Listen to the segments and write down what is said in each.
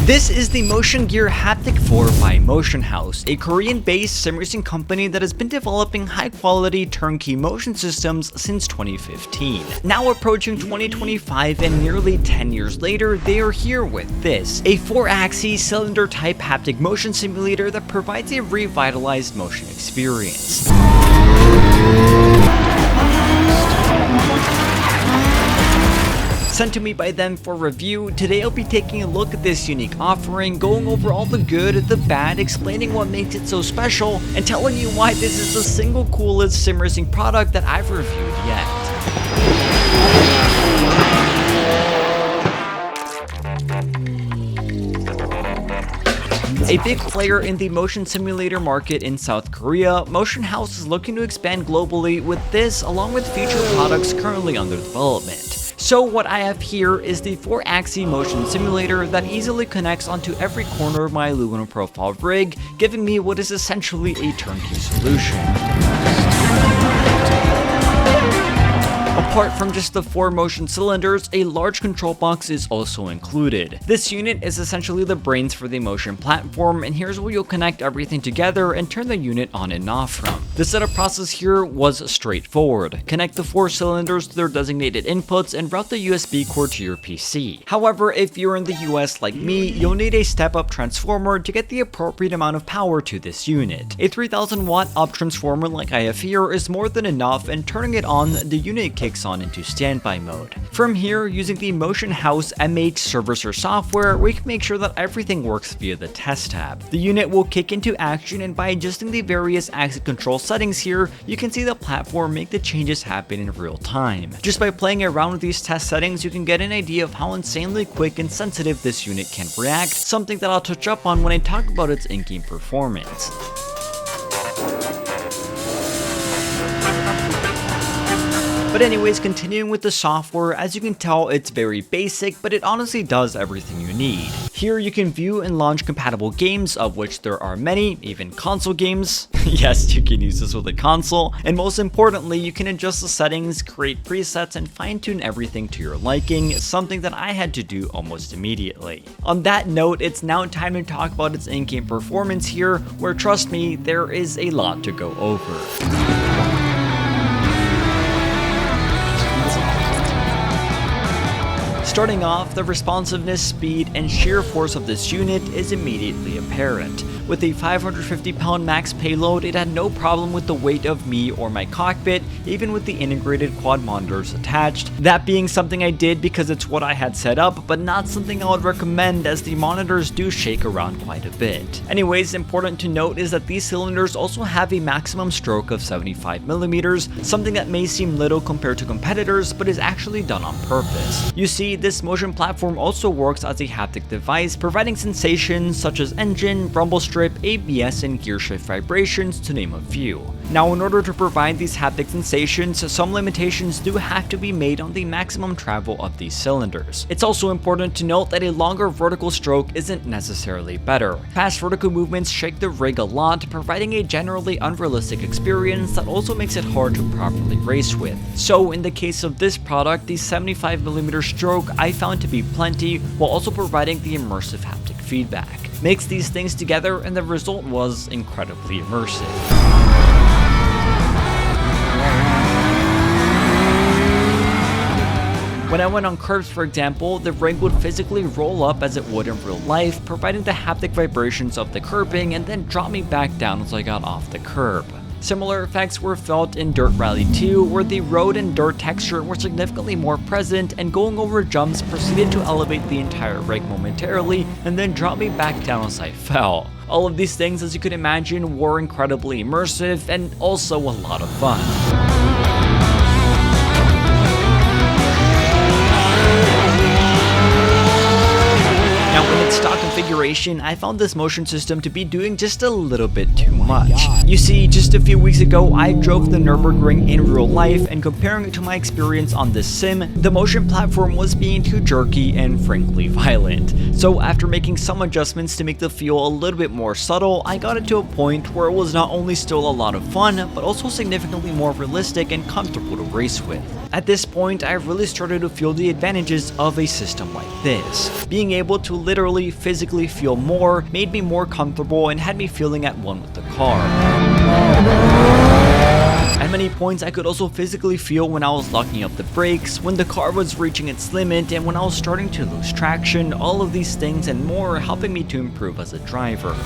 This is the MotionHouse Haptic4 by MotionHouse, a Korean-based sim racing company that has been developing high-quality turnkey motion systems since 2015. Now approaching 2025 and nearly 10 years later, they are here with this, a 4-axis cylinder-type haptic motion simulator that provides a revitalized motion experience. Sent to me by them for review, today I'll be taking a look at this unique offering, going over all the good, the bad, explaining what makes it so special, and telling you why this is the single coolest sim racing product that I've reviewed yet. A big player in the motion simulator market in South Korea, MotionHouse is looking to expand globally with this along with future products currently under development. So what I have here is the 4-axis motion simulator that easily connects onto every corner of my aluminum profile rig, giving me what is essentially a turnkey solution. Apart from just the 4 motion cylinders, a large control box is also included. This unit is essentially the brains for the motion platform, and here's where you'll connect everything together and turn the unit on and off from. The setup process here was straightforward. Connect the 4 cylinders to their designated inputs and route the USB cord to your PC. However, if you're in the US like me, you'll need a step-up transformer to get the appropriate amount of power to this unit. A 3000 watt up transformer like I have here is more than enough, and turning it on, the unit kicks on into standby mode. From here, using the MotionHouse MH Servicer software, we can make sure that everything works via the test tab. The unit will kick into action, and by adjusting the various axis control settings here, you can see the platform make the changes happen in real time. Just by playing around with these test settings, you can get an idea of how insanely quick and sensitive this unit can react, something that I'll touch up on when I talk about its in-game performance. But anyways, continuing with the software, as you can tell, it's very basic, but it honestly does everything you need. Here you can view and launch compatible games, of which there are many, even console games. Yes, you can use this with a console. And most importantly, you can adjust the settings, create presets, and fine-tune everything to your liking, something that I had to do almost immediately. On that note, it's now time to talk about its in-game performance here, where trust me, there is a lot to go over. Starting off, the responsiveness, speed, and sheer force of this unit is immediately apparent. With a 550-pound max payload, it had no problem with the weight of me or my cockpit, even with the integrated quad monitors attached. That being something I did because it's what I had set up, but not something I would recommend as the monitors do shake around quite a bit. Anyways, important to note is that these cylinders also have a maximum stroke of 75mm, something that may seem little compared to competitors, but is actually done on purpose. You see, this motion platform also works as a haptic device, providing sensations such as engine, rumble strip, ABS, and gear shift vibrations, to name a few. Now, in order to provide these haptic sensations, some limitations do have to be made on the maximum travel of these cylinders. It's also important to note that a longer vertical stroke isn't necessarily better. Fast vertical movements shake the rig a lot, providing a generally unrealistic experience that also makes it hard to properly race with. So in the case of this product, the 75mm stroke I found to be plenty, while also providing the immersive haptic feedback. Mix these things together and the result was incredibly immersive. When I went on curbs, for example, the rig would physically roll up as it would in real life, providing the haptic vibrations of the curbing and then drop me back down as I got off the curb. Similar effects were felt in Dirt Rally 2, where the road and dirt texture were significantly more present, and going over jumps proceeded to elevate the entire rig momentarily and then drop me back down as I fell. All of these things, as you could imagine, were incredibly immersive and also a lot of fun. Now, in its stock configuration, I found this motion system to be doing just a little bit too much. You see, just a few weeks ago, I drove the Nürburgring in real life, and comparing it to my experience on this sim, the motion platform was being too jerky and frankly violent. So after making some adjustments to make the feel a little bit more subtle, I got it to a point where it was not only still a lot of fun, but also significantly more realistic and comfortable to race with. At this point, I really started to feel the advantages of a system like this. Being able to literally physically feel more made me more comfortable and had me feeling at one with the car. At many points, I could also physically feel when I was locking up the brakes, when the car was reaching its limit, and when I was starting to lose traction. All of these things and more helping me to improve as a driver.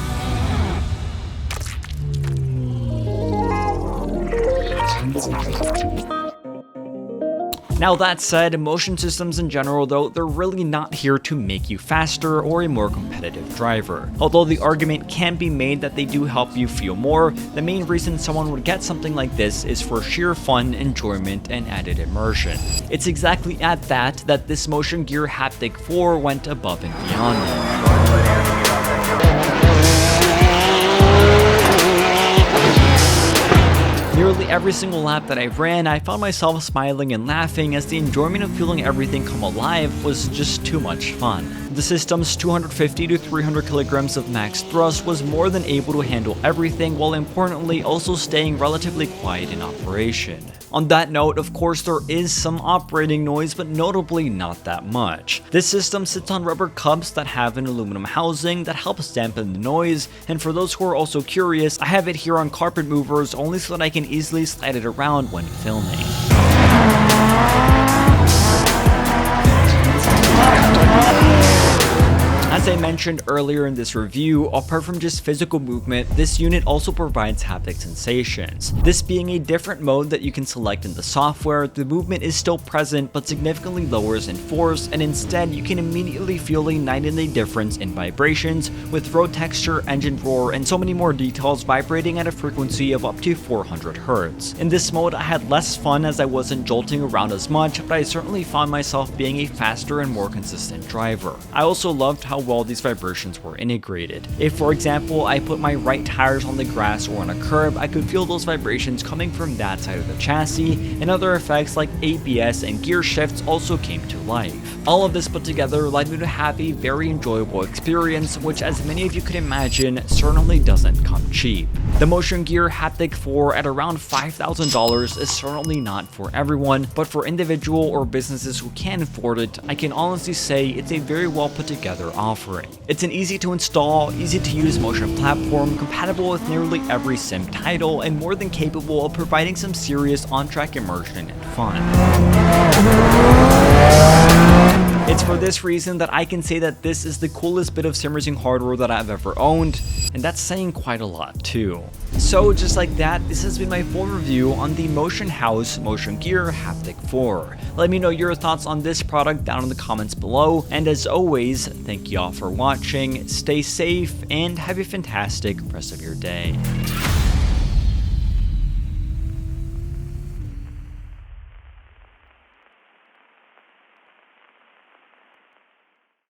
Now that said, motion systems in general though, they're really not here to make you faster or a more competitive driver. Although the argument can be made that they do help you feel more, the main reason someone would get something like this is for sheer fun, enjoyment, and added immersion. It's exactly at that this Motion Gear Haptic 4 went above and beyond. Nearly every single lap that I ran, I found myself smiling and laughing as the enjoyment of feeling everything come alive was just too much fun. The system's 250 to 300 kilograms of max thrust was more than able to handle everything, while importantly also staying relatively quiet in operation. On that note, of course, there is some operating noise, but notably not that much. This system sits on rubber cups that have an aluminum housing that helps dampen the noise, and for those who are also curious, I have it here on carpet movers only so that I can easily slide it around when filming. As I mentioned earlier in this review, apart from just physical movement, this unit also provides haptic sensations. This being a different mode that you can select in the software, the movement is still present but significantly lowers in force, and instead you can immediately feel a night and day difference in vibrations, with road texture, engine roar, and so many more details vibrating at a frequency of up to 400 Hz. In this mode I had less fun as I wasn't jolting around as much, but I certainly found myself being a faster and more consistent driver. I also loved how well these vibrations were integrated. If, for example, I put my right tires on the grass or on a curb, I could feel those vibrations coming from that side of the chassis, and other effects like ABS and gear shifts also came to life. All of this put together led me to have a very enjoyable experience, which, as many of you could imagine, certainly doesn't come cheap. The Motion Gear Haptic 4 at around $5,000 is certainly not for everyone, but for individual or businesses who can afford it, I can honestly say it's a very well put together offering. It's an easy to install, easy to use motion platform, compatible with nearly every sim title, and more than capable of providing some serious on-track immersion and fun. It's for this reason that I can say that this is the coolest bit of sim racing hardware that I've ever owned, and that's saying quite a lot too. So just like that, this has been my full review on the MotionHouse Motion Gear Haptic 4. Let me know your thoughts on this product down in the comments below, and as always, thank you all for watching, stay safe, and have a fantastic rest of your day.